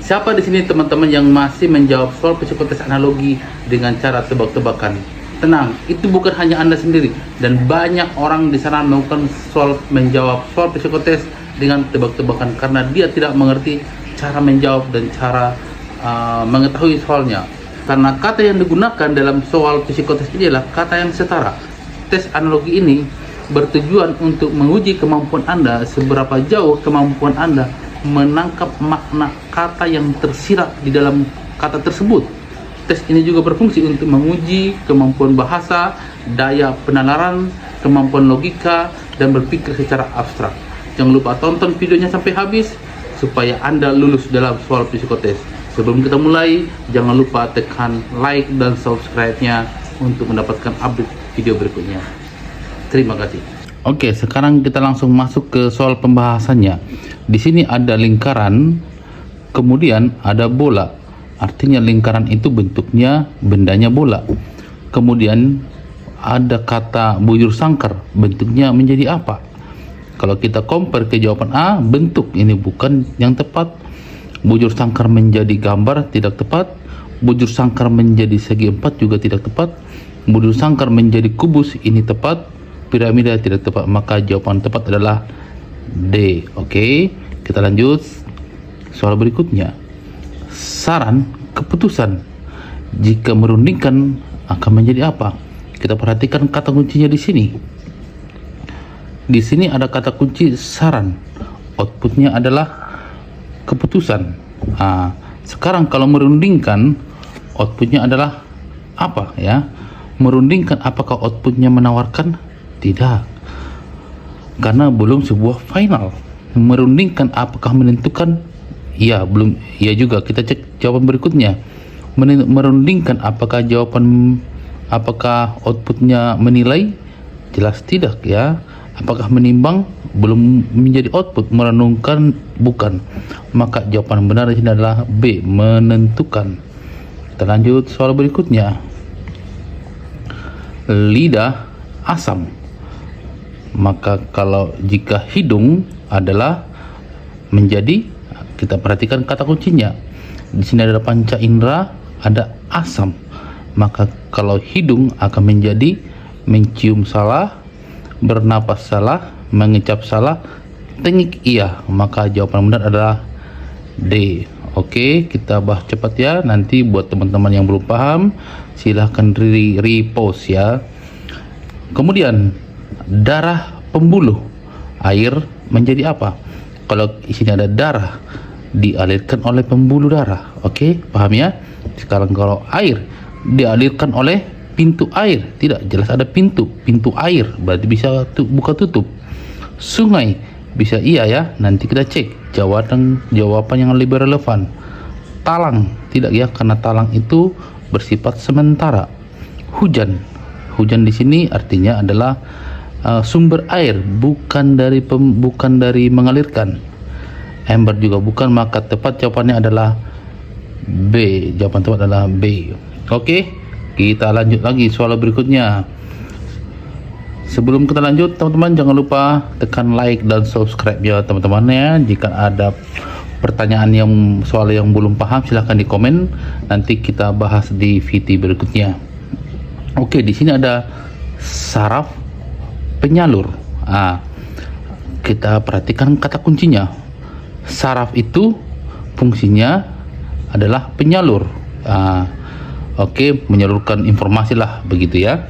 Siapa di sini teman-teman yang masih menjawab soal psikotes analogi dengan cara tebak-tebakan? Tenang, itu bukan hanya Anda sendiri, dan banyak orang di sana melakukan menjawab soal psikotes dengan tebak-tebakan karena dia tidak mengerti cara menjawab dan cara mengetahui soalnya. Karena kata yang digunakan dalam soal psikotes ini adalah kata yang setara. Tes analogi ini bertujuan untuk menguji kemampuan Anda, seberapa jauh kemampuan Anda menangkap makna kata yang tersirat di dalam kata tersebut. Tes ini juga berfungsi untuk menguji kemampuan bahasa, daya penalaran, kemampuan logika, dan berpikir secara abstrak. Jangan lupa tonton videonya sampai habis supaya Anda lulus dalam soal psikotes. Sebelum kita mulai, jangan lupa tekan like dan subscribe-nya untuk mendapatkan update video berikutnya. Terima kasih. Oke, sekarang kita langsung masuk ke soal pembahasannya. Di sini ada lingkaran, kemudian ada bola. Artinya lingkaran itu bentuknya, bendanya bola. Kemudian ada kata bujur sangkar, bentuknya menjadi apa? Kalau kita compare ke jawaban A, bentuk ini bukan yang tepat. Bujur sangkar menjadi gambar tidak tepat. Bujur sangkar menjadi segi empat juga tidak tepat. Bujur sangkar menjadi kubus ini tepat. Piramida tidak tepat. Maka jawaban tepat adalah D. Oke, kita lanjut soal berikutnya. Saran keputusan jika merundingkan akan menjadi apa? Kita perhatikan kata kuncinya di sini. Di sini ada kata kunci saran. Outputnya adalah keputusan. Sekarang kalau merundingkan, outputnya adalah apa ya? Merundingkan, apakah outputnya menawarkan? Tidak, karena belum sebuah final. Merundingkan, apakah menentukan? Ya, belum. Ya juga. Kita cek jawaban berikutnya. Merundingkan, apakah outputnya menilai? Jelas tidak ya. Apakah menimbang? Belum menjadi output. Merenungkan, bukan. Maka jawaban benar di sini adalah B, menentukan. Kita lanjut soal berikutnya. Lidah asam. Maka kalau jika hidung adalah menjadi, kita perhatikan kata kuncinya. Di sini ada panca indera, ada asam. Maka kalau hidung akan menjadi mencium salah, bernapas salah, mengecap salah, tengik iya. Maka jawaban benar adalah D. Oke, kita bahas cepat ya. Nanti buat teman-teman yang belum paham, silahkan repost ya. Kemudian darah pembuluh, air menjadi apa? Kalau di sini ada darah, dialirkan oleh pembuluh darah. Oke, paham ya? Sekarang kalau air dialirkan oleh pintu air, tidak jelas ada pintu air, berarti bisa buka tutup. Sungai bisa iya ya, nanti kita cek jawaban yang lebih relevan. Talang tidak ya, karena talang itu bersifat sementara. Hujan di sini artinya adalah sumber air, bukan dari mengalirkan. Ember juga bukan, maka tepat jawabannya adalah B. Jawaban tepat adalah B. Oke, kita lanjut lagi soal berikutnya. Sebelum kita lanjut, teman-teman jangan lupa tekan like dan subscribe ya teman-teman ya. Jika ada pertanyaan soal yang belum paham, silahkan di komen, nanti kita bahas di VT berikutnya. Oke, di sini ada saraf penyalur. Kita perhatikan kata kuncinya. Saraf itu fungsinya adalah penyalur. Oke, menyalurkan informasi lah begitu ya.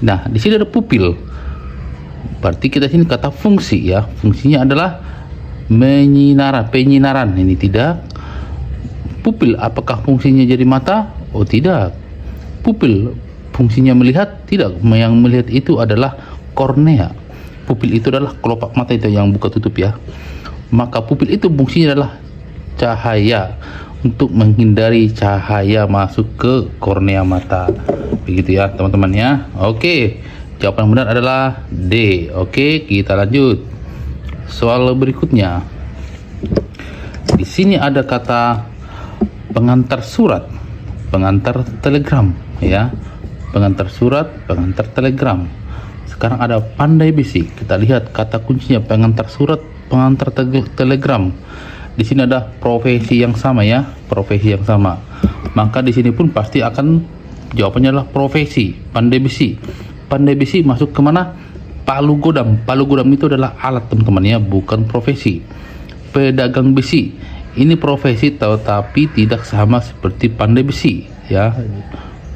Nah, di sini ada pupil. Berarti kita sini kata fungsi ya. Fungsinya adalah penyinaran. Ini tidak. Pupil, apakah fungsinya jadi mata? Oh tidak. Pupil fungsinya melihat? Tidak. Yang melihat itu adalah kornea. Pupil itu adalah kelopak mata itu yang buka tutup ya. Maka pupil itu fungsinya adalah cahaya, untuk menghindari cahaya masuk ke kornea mata. Begitu ya teman-teman ya. Oke, jawaban benar adalah D. Oke, kita lanjut soal berikutnya. Di sini ada kata pengantar surat, pengantar telegram ya. Pengantar surat, pengantar telegram. Sekarang ada pandai besi. Kita lihat kata kuncinya pengantar surat, pengantar telegram. di sini ada profesi yang sama ya, profesi yang sama. Maka di sini pun pasti akan jawabannya adalah profesi. Pandai besi. Pandai besi masuk ke mana? Palu godam. Palu godam itu adalah alat teman-teman ya, bukan profesi. Pedagang besi. Ini profesi tetapi tidak sama seperti pandai besi ya.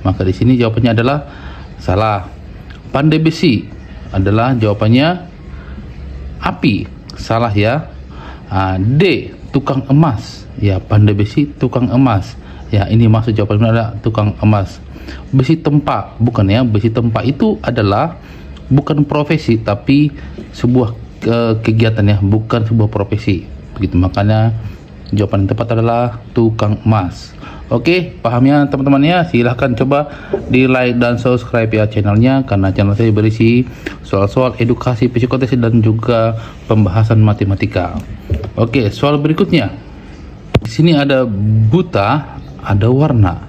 Maka di sini jawabannya adalah salah. Pandai besi adalah jawabannya api. Salah ya. D, tukang emas. Ya, pandai besi tukang emas. Ya, ini maksud jawabannya adalah tukang emas. Besi tempa, bukan ya. Besi tempa itu adalah bukan profesi tapi sebuah kegiatan ya, bukan sebuah profesi. Begitu, makanya jawaban yang tepat adalah tukang emas. Oke, paham ya teman-teman ya? Silahkan coba di like dan subscribe ya channelnya, karena channel saya berisi soal-soal edukasi psikotes dan juga pembahasan matematika. Oke, soal berikutnya. Di sini ada buta, ada warna.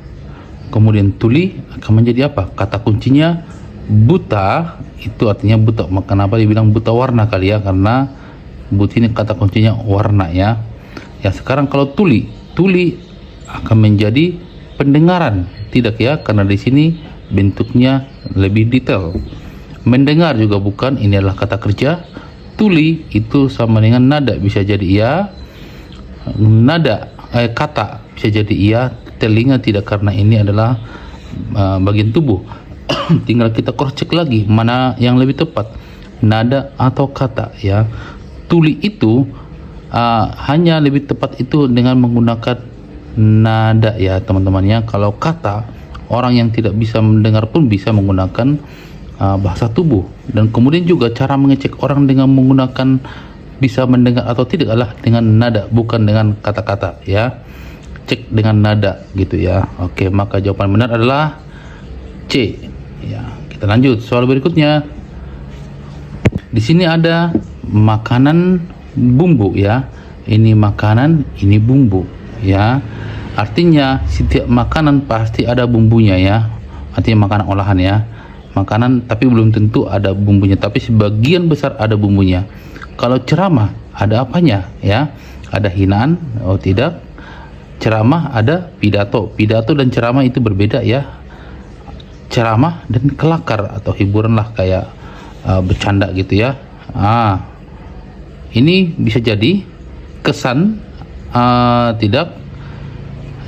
Kemudian tuli akan menjadi apa? Kata kuncinya buta, itu artinya buta. Kenapa dibilang buta warna kali ya? Karena buta ini kata kuncinya warna ya. Ya, sekarang kalau tuli akan menjadi pendengaran, tidak ya? Karena di sini bentuknya lebih detail. Mendengar juga bukan, ini adalah kata kerja. Tuli itu sama dengan nada, bisa jadi iya. Nada kata bisa jadi iya. Telinga tidak, karena ini adalah bagian tubuh. Tinggal kita cross check lagi mana yang lebih tepat, nada atau kata ya. Tuli itu hanya lebih tepat itu dengan menggunakan nada ya teman-teman ya. Kalau kata, orang yang tidak bisa mendengar pun bisa menggunakan bahasa tubuh. Dan kemudian juga cara mengecek orang dengan menggunakan bisa mendengar atau tidak adalah dengan nada, bukan dengan kata-kata ya. Cek dengan nada gitu ya. Oke, maka jawaban benar adalah C ya. Kita lanjut soal berikutnya. Di sini ada makanan bumbu ya. Ini makanan, ini bumbu ya. Artinya setiap makanan pasti ada bumbunya ya. Artinya makanan olahan ya. Makanan tapi belum tentu ada bumbunya, tapi sebagian besar ada bumbunya. Kalau ceramah ada apanya ya? Ada hinaan? Oh tidak. Ceramah ada pidato. Pidato dan ceramah itu berbeda ya. Ceramah dan kelakar atau hiburan lah, kayak bercanda gitu ya. Ini bisa jadi kesan, tidak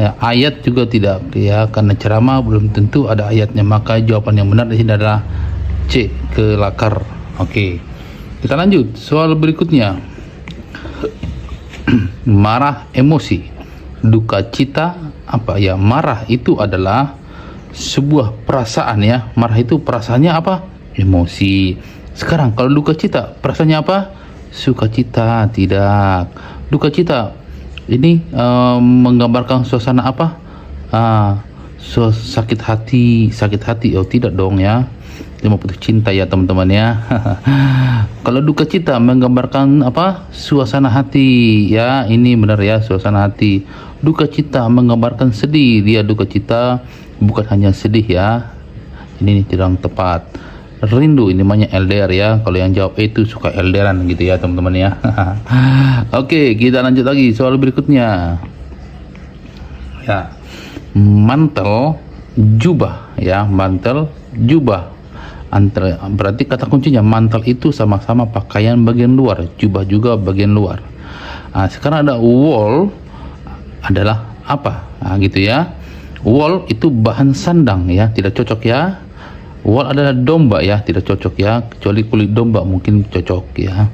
ya, ayat juga tidak ya, karena ceramah belum tentu ada ayatnya. Maka jawaban yang benar di sini adalah C, kelakar. Oke, kita lanjut soal berikutnya. Marah, emosi, duka cita apa ya? Marah itu adalah sebuah perasaan ya. Marah itu perasaannya apa? Emosi. Sekarang kalau duka cita perasaannya apa? Sukacita. Tidak. Duka cita ini menggambarkan suasana apa? Sakit hati. Oh tidak dong ya. Dia mau putus cinta ya teman-teman ya. Kalau duka cita menggambarkan apa? Suasana hati ya. Ini benar ya, suasana hati. Duka cita menggambarkan sedih. Dia duka cita bukan hanya sedih ya. Ini tidak tepat. Rindu, ini namanya LDR ya. Kalau yang jawab itu suka LDRan gitu ya teman-teman ya. Oke, kita lanjut lagi soal berikutnya ya. Mantel, jubah ya. Mantel, jubah. Berarti kata kuncinya mantel itu sama-sama pakaian bagian luar, jubah juga bagian luar. Sekarang ada wol adalah apa? Gitu ya. Wol itu bahan sandang ya, tidak cocok ya. Wol adalah domba ya, tidak cocok ya, kecuali kulit domba mungkin cocok ya.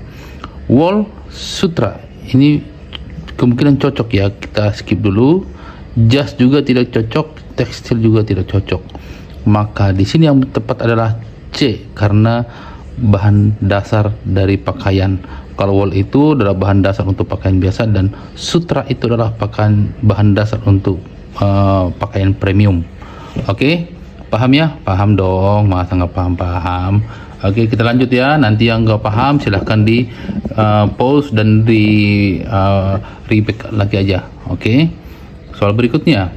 Wol, sutra, ini kemungkinan cocok ya, kita skip dulu. Jas juga tidak cocok, tekstil juga tidak cocok. Maka di sini yang tepat adalah C, karena bahan dasar dari pakaian. Kalau wol itu adalah bahan dasar untuk pakaian biasa, dan sutra itu adalah bahan dasar untuk pakaian premium. Oke, paham ya? Paham dong, masa nggak paham. Oke, kita lanjut ya. Nanti yang nggak paham silahkan di pause dan di repeat lagi aja. Oke, soal berikutnya.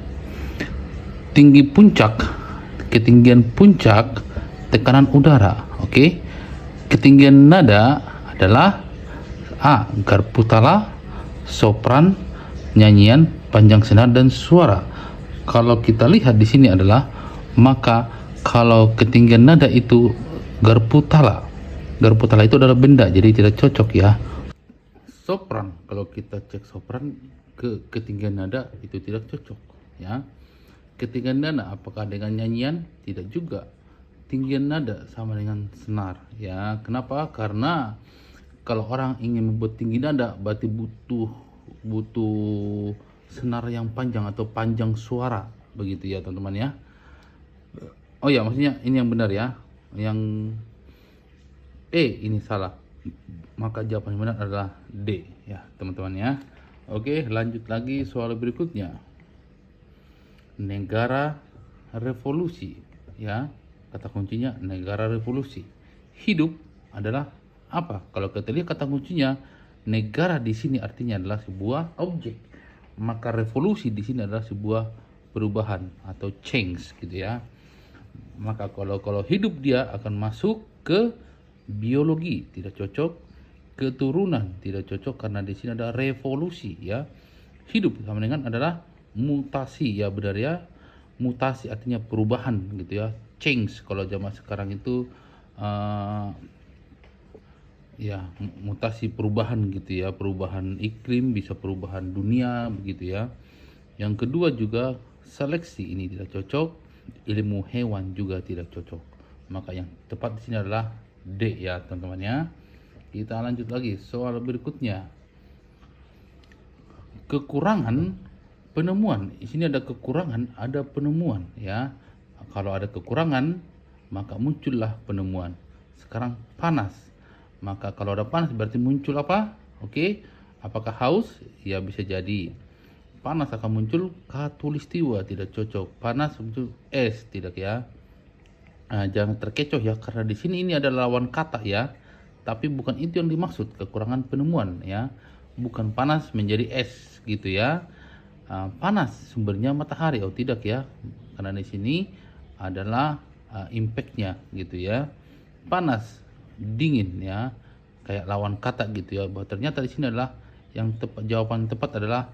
Ketinggian puncak tekanan udara. Oke, ketinggian nada adalah A, garputala, sopran, nyanyian, panjang senar dan suara. Kalau kita lihat di sini adalah, maka kalau ketinggian nada itu garputala. Garputala itu adalah benda, jadi tidak cocok ya. Sopran, kalau kita cek sopran ke ketinggian nada itu tidak cocok ya. Ketinggian nada apakah dengan nyanyian? Tidak juga. Tinggian nada sama dengan senar ya. Kenapa? Karena kalau orang ingin membuat tinggi nada berarti butuh senar yang panjang atau panjang suara, begitu ya teman-teman ya. Oh ya, maksudnya ini yang benar ya. Yang ini salah. Maka jawaban yang benar adalah D ya teman-teman ya. Oke, lanjut lagi soal berikutnya. Negara revolusi ya. Kata kuncinya negara revolusi. Hidup adalah apa? Kalau kita lihat kata kuncinya, negara di sini artinya adalah sebuah objek. Maka revolusi di sini adalah sebuah perubahan atau change gitu ya. Maka kalau hidup dia akan masuk ke biologi, tidak cocok. Keturunan tidak cocok karena di sini ada revolusi ya. Hidup sama dengan adalah mutasi ya, benar ya. Mutasi artinya perubahan gitu ya. Change kalau zaman sekarang itu ya mutasi perubahan gitu ya, perubahan iklim, bisa perubahan dunia begitu ya. Yang kedua juga seleksi ini tidak cocok, ilmu hewan juga tidak cocok. Maka yang tepat di sini adalah D ya teman-teman ya. Kita lanjut lagi soal berikutnya. Kekurangan penemuan. Di sini ada kekurangan, ada penemuan ya. Kalau ada kekurangan, maka muncullah penemuan. Sekarang panas. Maka kalau ada panas berarti muncul apa? Oke. Apakah haus? Ya bisa jadi. Panas akan muncul katulistiwa, tidak cocok. Panas muncul es, tidak ya. Jangan terkecoh ya, karena di sini ini adalah lawan kata ya. Tapi bukan itu yang dimaksud, kekurangan penemuan ya. Bukan panas menjadi es gitu ya. Panas sumbernya matahari, oh tidak ya. Karena di sini adalah impactnya gitu ya. Panas, dingin ya, kayak lawan kata gitu ya. Bahwa ternyata di sini adalah yang tepat, jawaban tepat adalah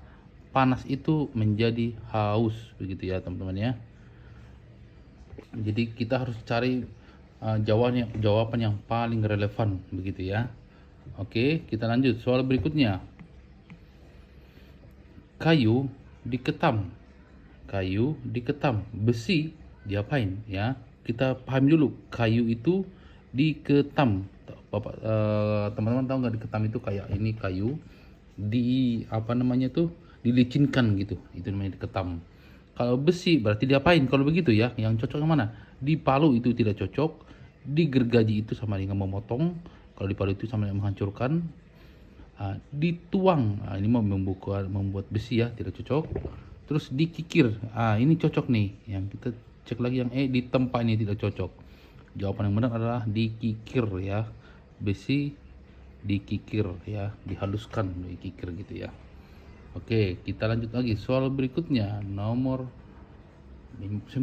panas itu menjadi haus begitu ya teman-teman ya. Jadi kita harus cari jawaban yang paling relevan begitu ya. Oke, kita lanjut soal berikutnya. Kayu diketam. Kayu diketam, besi diapain ya? Kita paham dulu, kayu itu diketam. Bapak teman-teman tahu nggak diketam itu kayak ini kayu di apa namanya tuh, dilicinkan gitu. Itu namanya diketam. Kalau besi berarti diapain kalau begitu ya? Yang cocok yang mana? Dipalu itu tidak cocok. Digergaji itu sama dengan memotong. Kalau dipalu itu sama dengan menghancurkan. Dituang, ini mau membuat besi ya, tidak cocok. Terus dikikir, ini cocok nih. Yang kita cek lagi yang ditempa ini tidak cocok. Jawaban yang benar adalah dikikir ya. Besi dikikir ya, dihaluskan, dikikir gitu ya. Oke, kita lanjut lagi soal berikutnya, nomor 9.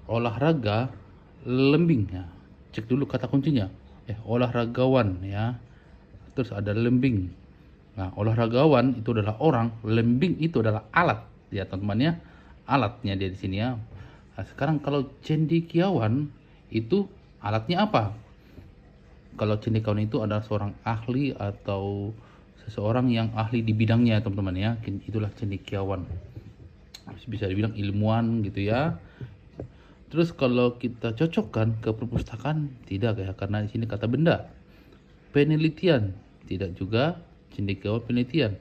Olahraga lembing ya. Cek dulu kata kuncinya. Olahragawan ya. Terus ada lembing. Nah, olahragawan itu adalah orang, lembing itu adalah alat ya teman-teman ya. Alatnya dia di sini ya. Nah, sekarang kalau cendekiawan itu alatnya apa? Kalau cendekiawan itu adalah seorang ahli atau seseorang yang ahli di bidangnya teman-teman ya. Itulah cendekiawan. Bisa dibilang ilmuwan gitu ya. Terus kalau kita cocokkan ke perpustakaan tidak ya, karena di sini kata benda. Penelitian tidak juga, cendekiawan penelitian.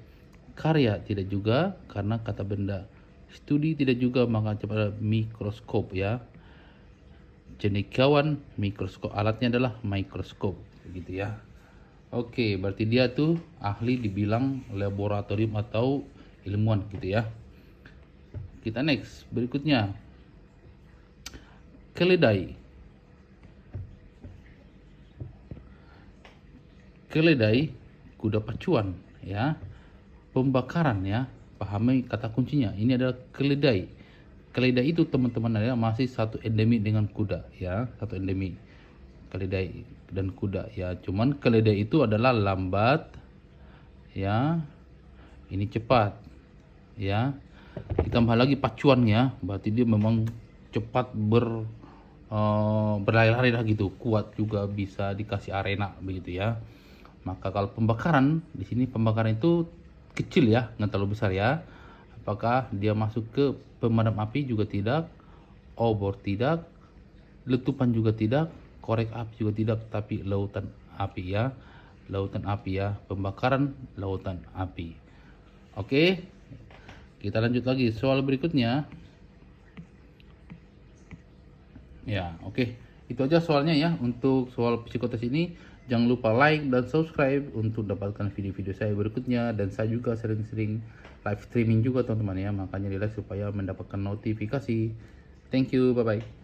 Karya tidak juga karena kata benda. Studi tidak juga, maka pada mikroskop ya. Cendekiawan mikroskop, alatnya adalah mikroskop begitu ya. Oke, berarti dia tuh ahli dibilang laboratorium atau ilmuwan gitu ya. Kita next berikutnya. Keledai. Keledai, kuda pacuan ya. Pembakaran ya. Pahami kata kuncinya. Ini adalah keledai. Keledai itu teman-teman adalah masih satu endemik dengan kuda ya, satu endemik. Keledai dan kuda ya. Cuman keledai itu adalah lambat ya. Ini cepat. ya. Ditambah lagi pacuannya, berarti dia memang cepat berlari-lari lah gitu, kuat juga, bisa dikasih arena begitu ya. Maka kalau pembakaran di sini, pembakaran itu kecil ya, nggak terlalu besar ya. Apakah dia masuk ke pemadam api juga tidak, obor tidak, letupan juga tidak, korek api juga tidak, tapi lautan api ya. Lautan api ya, pembakaran lautan api. Oke, kita lanjut lagi soal berikutnya. Ya, oke. Itu aja soalnya ya untuk soal psikotes ini. Jangan lupa like dan subscribe untuk dapatkan video-video saya berikutnya, dan saya juga sering-sering live streaming juga teman-teman ya. Makanya di like supaya mendapatkan notifikasi. Thank you, bye bye.